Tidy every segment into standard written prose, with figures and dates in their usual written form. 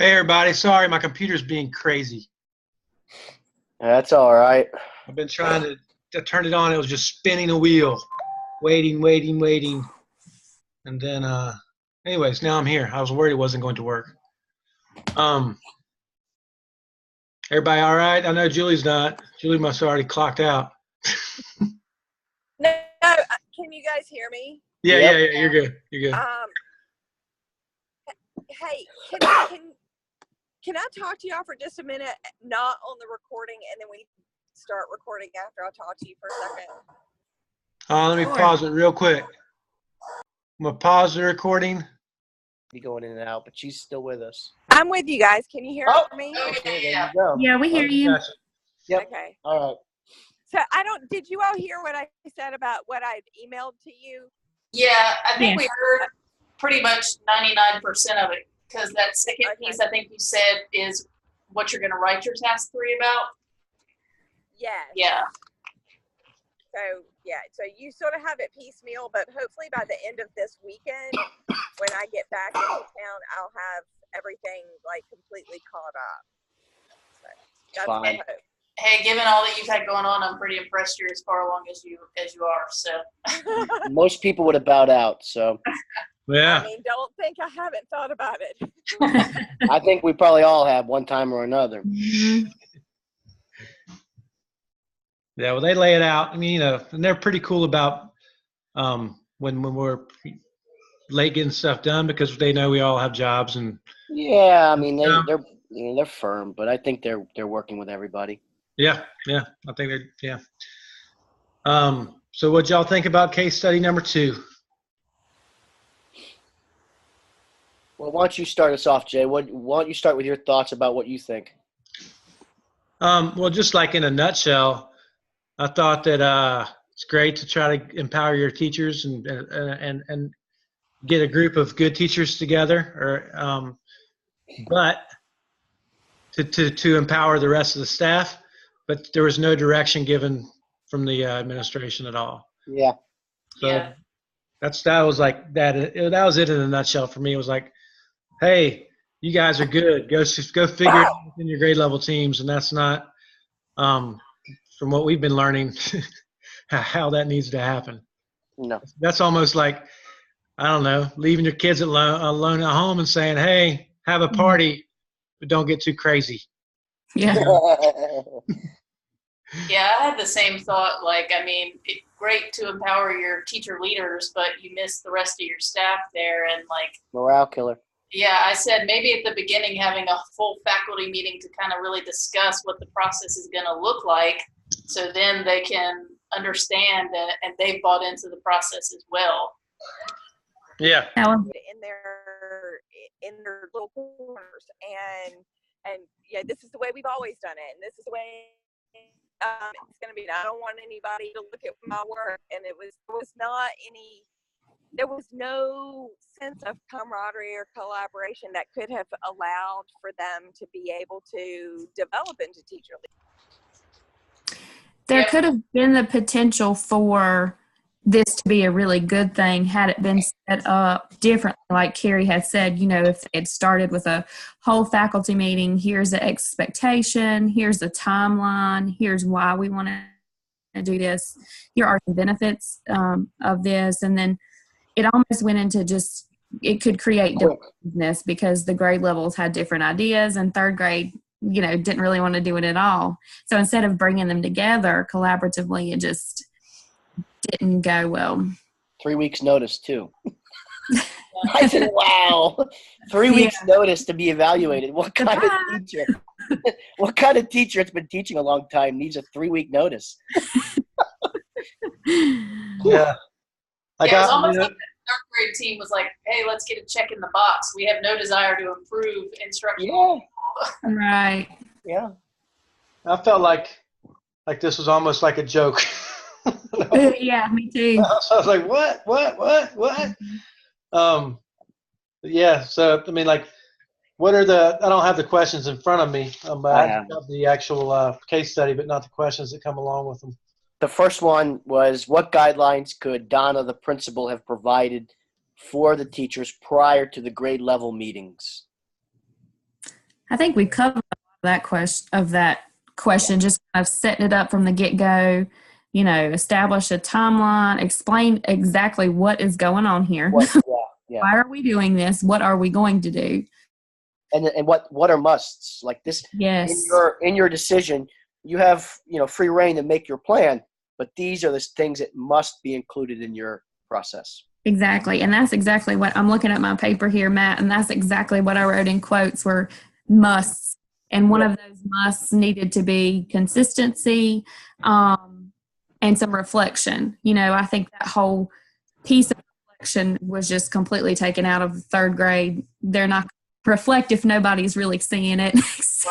Hey everybody, sorry my computer's being crazy. That's all right. I've been trying to turn it on. It was just spinning a wheel, waiting. And then, anyways, now I'm here. I was worried it wasn't going to work. Um, Everybody all right? I know Julie's not. Julie must have already clocked out. No, can you guys hear me? Yeah, Yep. yeah, you're good. You're good. Hey, can I talk to y'all for just a minute? Not on the recording, and then we start recording after I'll talk to you for a second. Let me pause it real quick. I'm gonna pause the recording. Be going in and out, but she's still with us. I'm with you guys. Can you hear me? Okay, there you go. Yeah, we hear you. Gotcha. Yep. Okay. All right. So did you all hear what I said about what I emailed to you? Yeah, I think we heard pretty much 99% of it, because that second piece I think you said is what you're going to write your task 3 about. Yes. Yeah. So you sort of have it piecemeal, but hopefully by the end of this weekend, when I get back into town, I'll have everything like completely caught up. So that's my Fine. hope. Hey, given all that you've had going on, I'm pretty impressed you're as far along as you are. So. Most people would have bowed out, so Yeah. I mean, don't think I haven't thought about it. I think we probably all have one time or another. Mhm. Yeah, well, they lay it out. I mean, and they're pretty cool about when we're late getting stuff done, because they know we all have jobs and Yeah, I mean they're firm, but I think they're working with everybody. yeah, I think they're So what y'all think about case study number 2? Well, why don't you start us off, Jay? Why don't you start with your thoughts about what you think? Well, just like in a nutshell, I thought that it's great to try to empower your teachers and get a group of good teachers together, but to empower the rest of the staff. But there was no direction given from the administration at all. Yeah. So Yeah. that was like that. That was it in a nutshell for me. It was like, hey, you guys are good. Go figure it out in your grade level teams, and that's not from what we've been learning how that needs to happen. No. That's almost like, I don't know, leaving your kids alone at home and saying, hey, have a party, but don't get too crazy. Yeah. Yeah, I had the same thought. Like, I mean, it's great to empower your teacher leaders, but you miss the rest of your staff there. And like, Morale killer. yeah, I said maybe at the beginning having a full faculty meeting to kind of really discuss what the process is going to look like, so then they can understand and they've bought into the process as well. Yeah. in their little corners, and yeah, this is the way we've always done it, and this is the way it's going to be. I don't want anybody to look at my work, and there was no sense of camaraderie or collaboration that could have allowed for them to be able to develop into teacher leaders. There could have been the potential for this to be a really good thing had it been set up differently. Like Carrie had said, if they had started with a whole faculty meeting, here's the expectation, here's the timeline, here's why we want to do this, here are the benefits of this, and then it almost went into just, it could create divisiveness because the grade levels had different ideas, and third grade didn't really want to do it at all. So instead of bringing them together collaboratively, it just didn't go well. 3 weeks notice too. I said, wow, 3 weeks notice to be evaluated. What kind of teacher? What kind of teacher that's been teaching a long time needs a 3-week notice? Yeah. It was almost like the third grade team was like, hey, let's get a check in the box. We have no desire to improve instruction. Yeah. Right. Yeah. I felt like this was almost like a joke. Yeah, me too. So I was like, what? Yeah. So I mean, like, what are I don't have the questions in front of me, but I have the actual case study, but not the questions that come along with them. The first one was, what guidelines could Donna, the principal, have provided for the teachers prior to the grade level meetings? I think we covered that question, just kind of setting it up from the get-go, establish a timeline, explain exactly what is going on here. Yeah. Why are we doing this? What are we going to do? And what are musts like this? Yes. In your decision, you have free reign to make your plan, but these are the things that must be included in your process. Exactly. And that's exactly what I'm looking at my paper here, Matt, and that's exactly what I wrote in quotes were musts. And one of those musts needed to be consistency, and some reflection. I think that whole piece of reflection was just completely taken out of third grade. They're not reflect if nobody's really seeing it.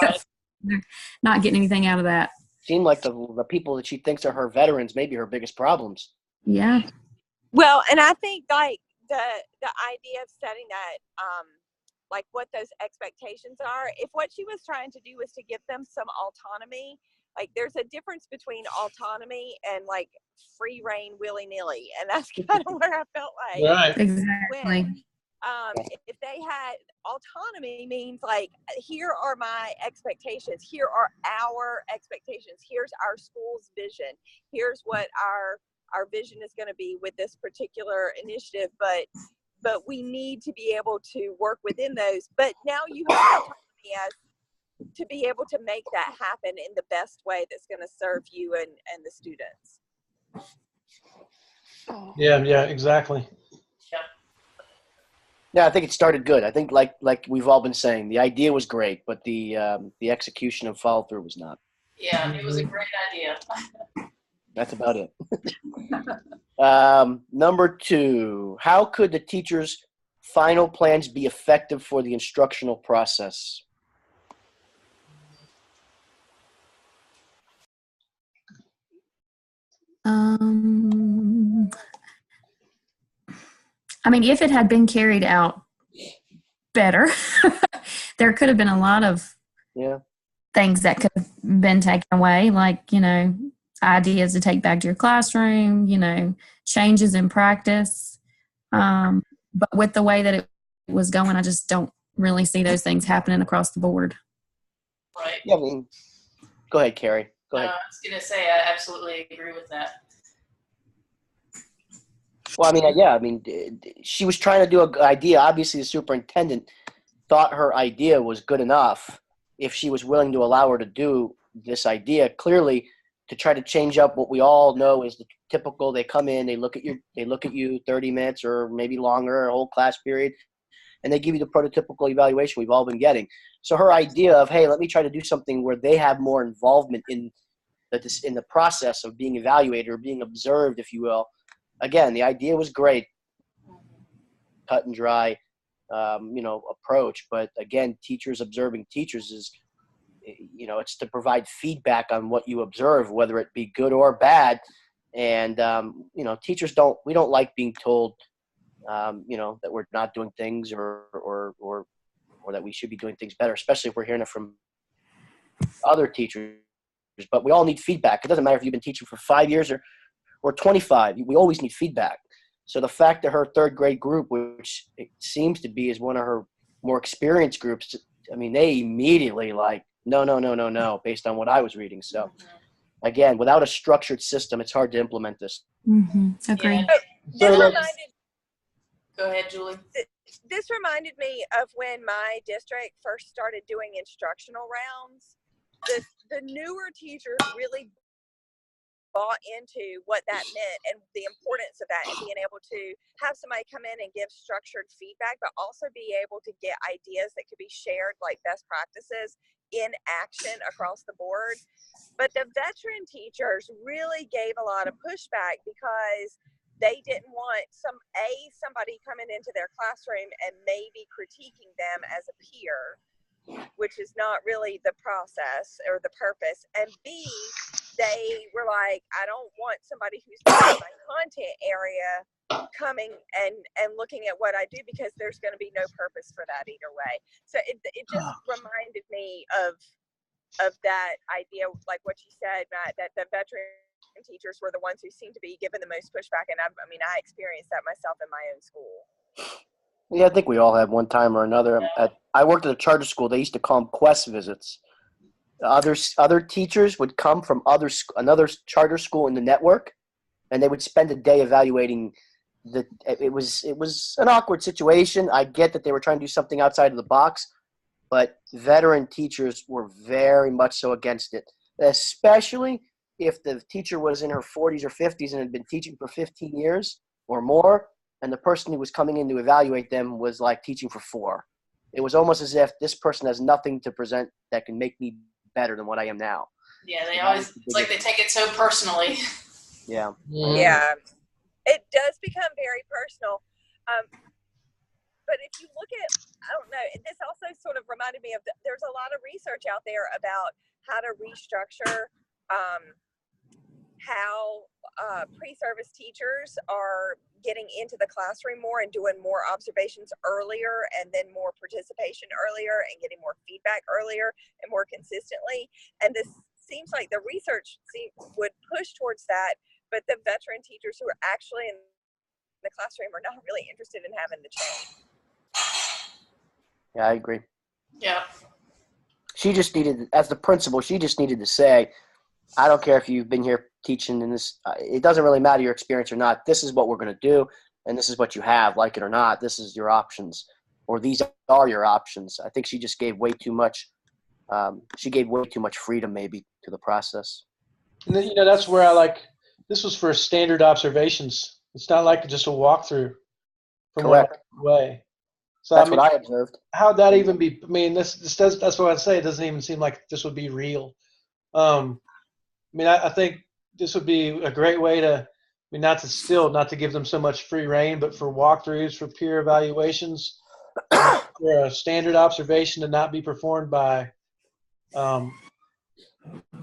Right. They're not getting anything out of that. Seem like the people that she thinks are her veterans may be her biggest problems. Yeah. Well, and I think like the idea of setting that, like what those expectations are, if what she was trying to do was to give them some autonomy, like there's a difference between autonomy and like free reign willy-nilly. And that's kind of where I felt like Right. Exactly. if they had autonomy means like, here are my expectations, here are our expectations, here's our school's vision, here's what our vision is going to be with this particular initiative, but we need to be able to work within those. But now you have autonomy as to be able to make that happen in the best way that's going to serve you and the students. Yeah, exactly. Yeah, I think it started good. I think like we've all been saying, the idea was great, but the execution and follow through was not. Yeah, it was a great idea. That's about it. Number 2, how could the teacher's final plans be effective for the instructional process? If it had been carried out better, there could have been a lot of things that could have been taken away, like, ideas to take back to your classroom, changes in practice. But with the way that it was going, I just don't really see those things happening across the board. Right. Yeah, go ahead, Carrie. Go ahead. I was going to say, I absolutely agree with that. Well, she was trying to do an idea. Obviously, the superintendent thought her idea was good enough if she was willing to allow her to do this idea. Clearly, to try to change up what we all know is the typical, they come in, they look at you 30 minutes or maybe longer, a whole class period, and they give you the prototypical evaluation we've all been getting. So her idea of, hey, let me try to do something where they have more involvement in the process of being evaluated or being observed, if you will. Again, the idea was great, cut and dry, approach. But again, teachers observing teachers is, it's to provide feedback on what you observe, whether it be good or bad. And, teachers we don't like being told, that we're not doing things or that we should be doing things better, especially if we're hearing it from other teachers. But we all need feedback. It doesn't matter if you've been teaching for 5 years or 25, we always need feedback. So the fact that her third grade group, which it seems to be is one of her more experienced groups, they immediately no, based on what I was reading. So again, without a structured system, it's hard to implement this. Agree. Yeah. Go ahead, Julie. This reminded me of when my district first started doing instructional rounds. The newer teachers really bought into what that meant and the importance of that, and being able to have somebody come in and give structured feedback, but also be able to get ideas that could be shared, like best practices in action across the board. But the veteran teachers really gave a lot of pushback because they didn't want somebody coming into their classroom and maybe critiquing them as a peer, which is not really the process or the purpose. And B, they were like, I don't want somebody who's in my content area coming and looking at what I do, because there's going to be no purpose for that either way. So it just reminded me of that idea, like what you said, Matt, that the veteran teachers were the ones who seemed to be given the most pushback. And I experienced that myself in my own school. Yeah, I think we all have one time or another. I worked at a charter school. They used to call them quest visits. Other teachers would come from another charter school in the network, and they would spend a day evaluating. It was an awkward situation. I get that they were trying to do something outside of the box, but veteran teachers were very much so against it, especially if the teacher was in her 40s or 50s and had been teaching for 15 years or more, and the person who was coming in to evaluate them was like teaching for 4. It was almost as if this person has nothing to present that can make me better than what I am now. Yeah, it's like they take it so personally. Yeah. Yeah. It does become very personal. But if you look at, I don't know, this also sort of reminded me of, there's a lot of research out there about how to restructure how pre-service teachers are getting into the classroom more and doing more observations earlier and then more participation earlier and getting more feedback earlier and more consistently. And this seems like the research would push towards that, but the veteran teachers who are actually in the classroom are not really interested in having the change. Yeah, I agree. Yeah. She just needed, as the principal, she just needed to say, I don't care if you've been here teaching in this, it doesn't really matter your experience or not. This is what we're going to do, and this is what you have, like it or not. This is your options, or these are your options. I think she just gave way too much. She gave way too much freedom, maybe, to the process. And then, that's where this was for standard observations. It's not like just a walkthrough from Correct. way. So That's what I observed. How'd that even be? I mean, this does. That's what I'd say. It doesn't even seem like this would be real. I think this would be a great way to, not to give them so much free reign, but for walkthroughs, for peer evaluations, for a standard observation to not be performed by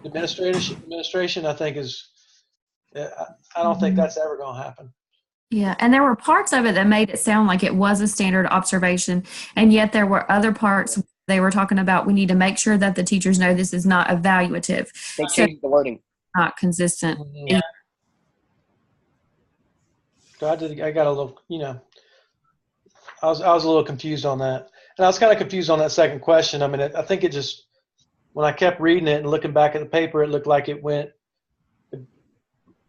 administration, I think I don't think that's ever going to happen. Yeah, and there were parts of it that made it sound like it was a standard observation, and yet there were other parts they were talking about we need to make sure that the teachers know this is not evaluative. They changed the wording. Not consistent. Yeah. I got a little, I was a little confused on that. And I was kind of confused on that second question. I think it just, when I kept reading it and looking back at the paper, it looked like it went,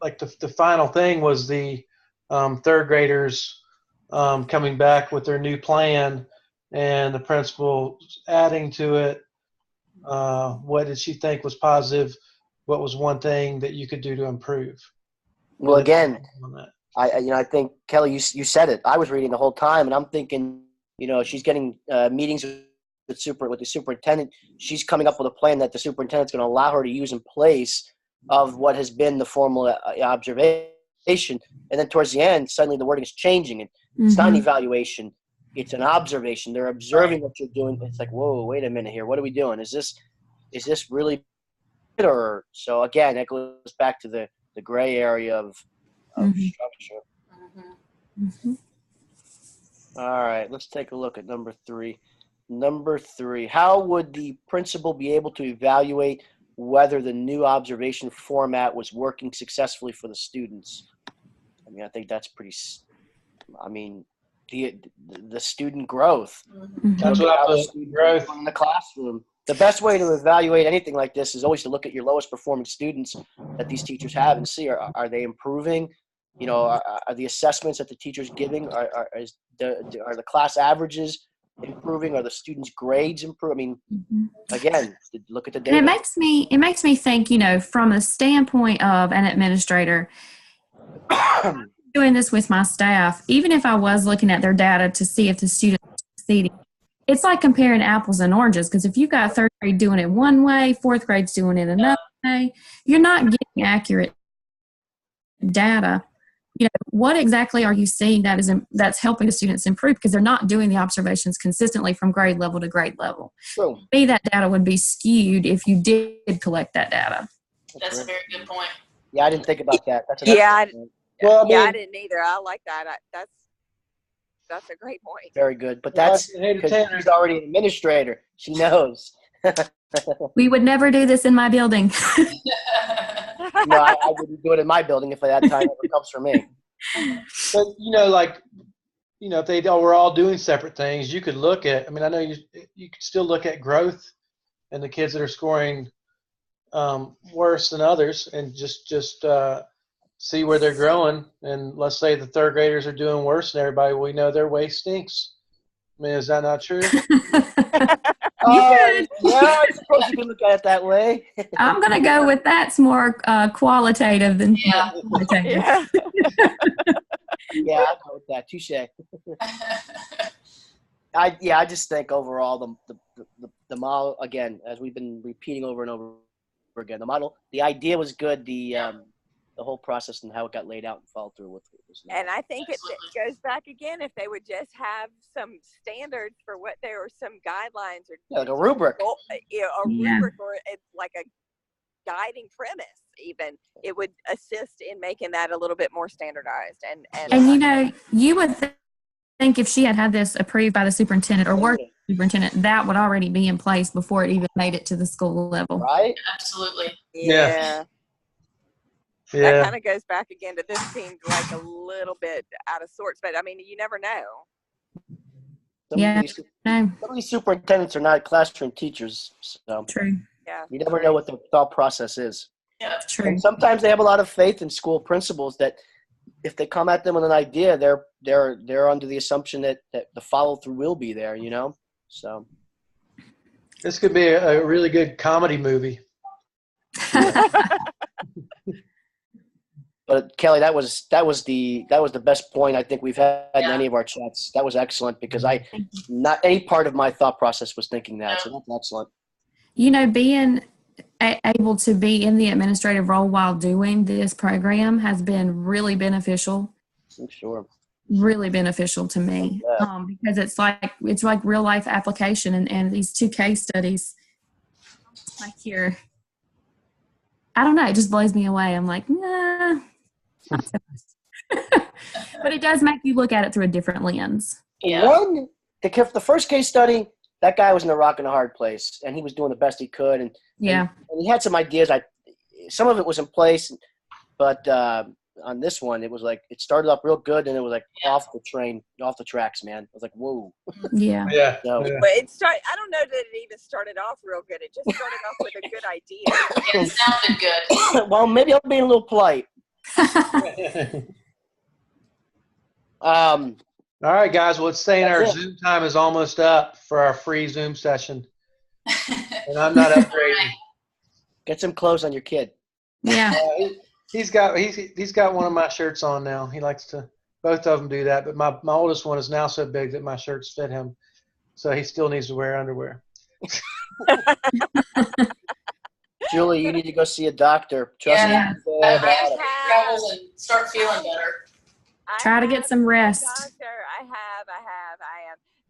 like the final thing was the third graders coming back with their new plan and the principal adding to it. What did she think was positive? What was one thing that you could do to improve? Well, again, I think, Kelly, you said it. I was reading the whole time, and I'm thinking, she's getting meetings with the superintendent. She's coming up with a plan that the superintendent's going to allow her to use in place of what has been the formal observation. And then towards the end, suddenly the wording is changing. And it's not an evaluation. It's an observation. They're observing what you're doing. It's like, whoa, wait a minute here. What are we doing? Is this really – or so again, that goes back to the gray area of structure. All right, let's take a look at number 3. Number 3, how would the principal be able to evaluate whether the new observation format was working successfully for the students? I think that's pretty. The student growth. That's what I put. Growth in the classroom. The best way to evaluate anything like this is always to look at your lowest performing students that these teachers have and see are they improving? Are the assessments that the teacher's giving are the class averages improving? Are the students' grades improving? Again, look at the data. And it makes me think, from a standpoint of an administrator, doing this with my staff, even if I was looking at their data to see if the students are succeeding, it's like comparing apples and oranges, because if you've got third grade doing it one way, fourth grade's doing it another way, you're not getting accurate data. What exactly are you seeing that's helping the students improve? Because they're not doing the observations consistently from grade level to grade level. True. Maybe that data would be skewed if you did collect that data. That's a very good point. Yeah, I didn't think about that. That's I didn't either. I like that. That's a great point. Very good. But that's because she's already an administrator. She knows. We would never do this in my building. No, I wouldn't do it in my building if that time ever comes for me. But, if they all were all doing separate things, you could look at. I mean, I know you could still look at growth and the kids that are scoring worse than others, and just see where they're growing. And let's say the third graders are doing worse than everybody. We know their way stinks. I mean, is that not true? You could. Yeah, I suppose you can look at it that way. I'm going to go with that's more qualitative than Yeah. quantitative. Yeah. Yeah, I'll go with that. Touche. I just think overall the model, again, as we've been repeating over and over again, the idea was good. The whole process and how it got laid out and followed through with it was nice. And I think it goes back again, if they would just have some standards for what there are, some guidelines or like a rubric. rubric, or it's like a guiding premise even, it would assist in making that a little bit more standardized. And you would think if she had this approved by the superintendent or worked with the superintendent, that would already be in place before it even made it to the school level. Right? Absolutely. Yeah. That Yeah. kind of goes back again to this seemed like a little bit out of sorts, but I mean, you never know. No, Some of these superintendents are not classroom teachers, so true. Yeah. you never know what the thought process is. Yeah. True. And sometimes they have a lot of faith in school principals that if they come at them with an idea, they're under the assumption that the follow through will be there, So This could be a really good comedy movie. But Kelly, that was the best point I think we've had in any of our chats. That was excellent because not any part of my thought process was thinking that. So that's excellent. Being able to be in the administrative role while doing this program has been really beneficial. I'm sure. Really beneficial to me because it's like real life application and these 2 case studies, like here. I don't know. It just blows me away. I'm like, nah. Not so much. But it does make you look at it through a different lens. Yeah. The first case study, that guy was in a rock and a hard place, and he was doing the best he could. And he had some ideas. Some of it was in place, but on this one, it was like it started off real good, and it was like off the tracks, man. It was like, whoa. Yeah. Yeah. So, But I don't know that it even started off real good. It just started off with a good idea. It sounded good. well, maybe I'm being a little polite. All right, guys. Well, it's saying our That's it. Zoom time is almost up for our free Zoom session, and I'm not upgrading. Get some clothes on your kid. Yeah. He's got one of my shirts on now. He likes to. Both of them do that, but my oldest one is now so big that my shirts fit him, so he still needs to wear underwear. Julie, you need to go see a doctor. Trust me. I have to travel and start feeling better. Try to get some rest. Doctor, I have.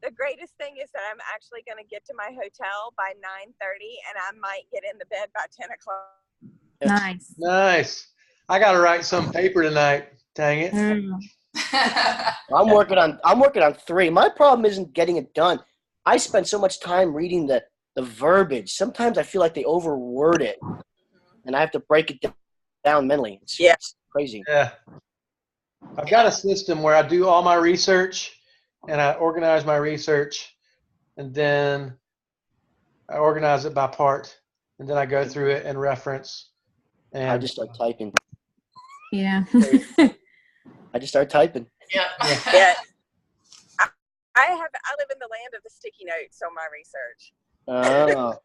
The greatest thing is that I'm actually going to get to my hotel by 9:30, and I might get in the bed by 10 o'clock. Nice. Nice. I got to write some paper tonight. Dang it. I'm working on 3. My problem isn't getting it done. I spend so much time reading the verbiage. Sometimes I feel like they overword it, and I have to break it down mentally. It's crazy. Yeah. I've got a system where I do all my research and I organize my research, and then I organize it by part, and then I go through it and reference. And I just start typing. Yeah. I just start typing. Yeah. Yeah. I live in the land of the sticky notes on my research. Oh.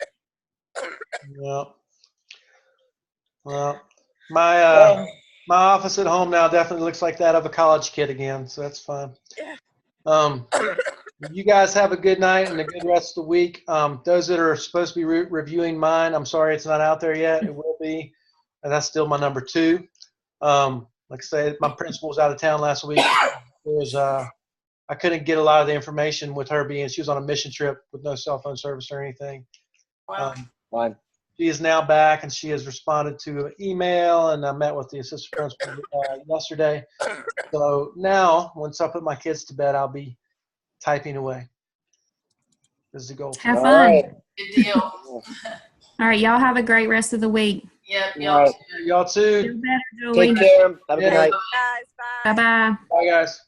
Well, my office at home now definitely looks like that of a college kid again, so that's fun. You guys have a good night and a good rest of the week. Those that are supposed to be reviewing mine, I'm sorry it's not out there yet. It will be, and that's still my number 2. Like I said, my principal was out of town last week. I couldn't get a lot of the information with her she was on a mission trip with no cell phone service or anything. Wow. Fine. She is now back, and she has responded to an email, and I met with the assistant principal yesterday. So now, once I put my kids to bed, I'll be typing away. This is the goal. Have All fun. right. Good deal. All right. Y'all have a great rest of the week. Yep. All Y'all right. too. Y'all too. Feel better, Julie. Take care. Have a good Yeah. night. Guys, bye. Bye-bye. Bye, guys.